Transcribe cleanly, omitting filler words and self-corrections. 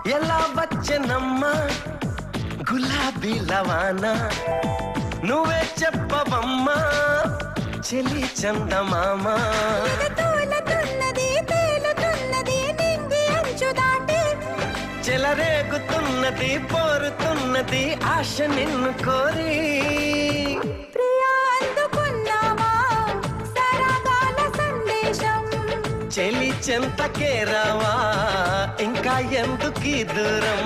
ఎలా వచ్చనమ్మా గులాబీ లవానా నువ్వే చెప్పవమ్మా చెలి చందమామ చెలరేగుతున్నది పోరుతున్నది ఆశ నిన్ను కోరి చెలి చెంతకే రావా ఇంకా ఎందుకీ దూరం